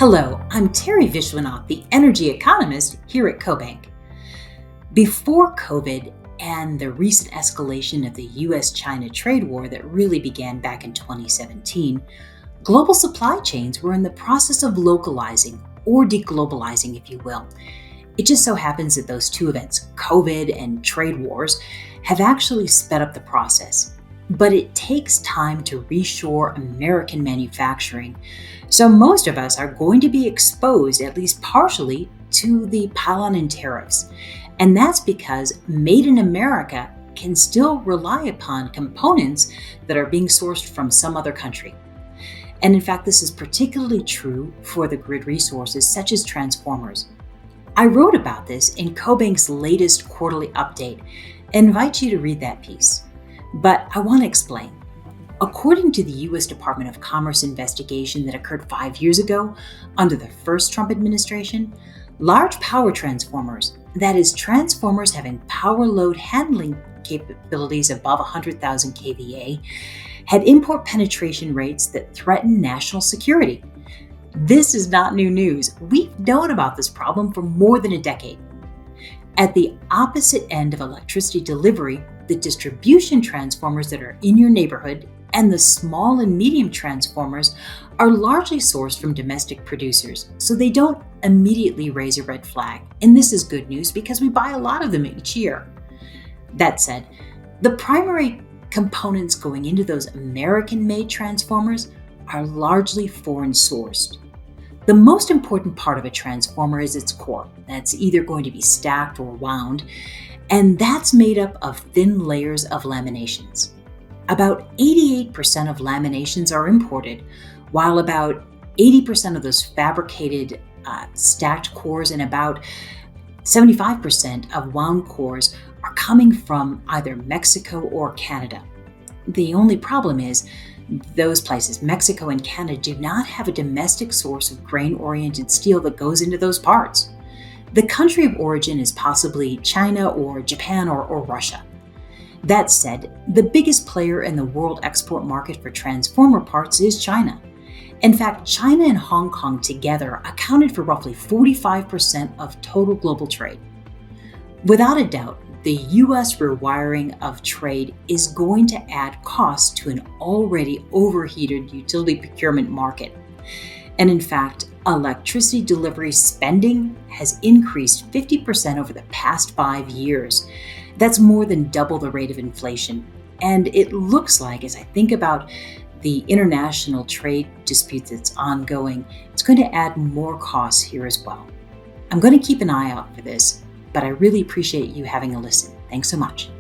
Hello, I'm Teri Viswanath, the energy economist here at CoBank. Before COVID and the recent escalation of the U.S. China trade war that really began back in 2017, global supply chains were in the process of localizing or deglobalizing, if you will. It just so happens that those two events, COVID and trade wars, have actually sped up the process. But it takes time to reshore American manufacturing. So most of us are going to be exposed, at least partially, to the pile-on in tariffs. And that's because Made in America can still rely upon components that are being sourced from some other country. And in fact, this is particularly true for the grid resources such as transformers. I wrote about this in CoBank's latest quarterly update and invite you to read that piece. But I want to explain. According to the U.S. Department of Commerce investigation that occurred 5 years ago under the first Trump administration, large power transformers, that is, transformers having power load handling capabilities above 100,000 kVA, had import penetration rates that threatened national security. This is not new news. We've known about this problem for more than a decade. At the opposite end of electricity delivery, the distribution transformers that are in your neighborhood and the small and medium transformers are largely sourced from domestic producers, so they don't immediately raise a red flag. And this is good news because we buy a lot of them each year. That said, the primary components going into those American-made transformers are largely foreign sourced. The most important part of a transformer is its core. That's either going to be stacked or wound, and that's made up of thin layers of laminations. About 88% of laminations are imported, while about 80% of those fabricated stacked cores and about 75% of wound cores are coming from either Mexico or Canada. The only problem is those places, Mexico and Canada, do not have a domestic source of grain-oriented steel that goes into those parts. The country of origin is possibly China or Japan or Russia. That said, the biggest player in the world export market for transformer parts is China. In fact, China and Hong Kong together accounted for roughly 45% of total global trade. Without a doubt, the U.S. rewiring of trade is going to add costs to an already overheated utility procurement market. And in fact, electricity delivery spending has increased 50% over the past 5 years. That's more than double the rate of inflation. And it looks like, as I think about the international trade dispute that's ongoing, it's going to add more costs here as well. I'm going to keep an eye out for this, but I really appreciate you having a listen. Thanks so much.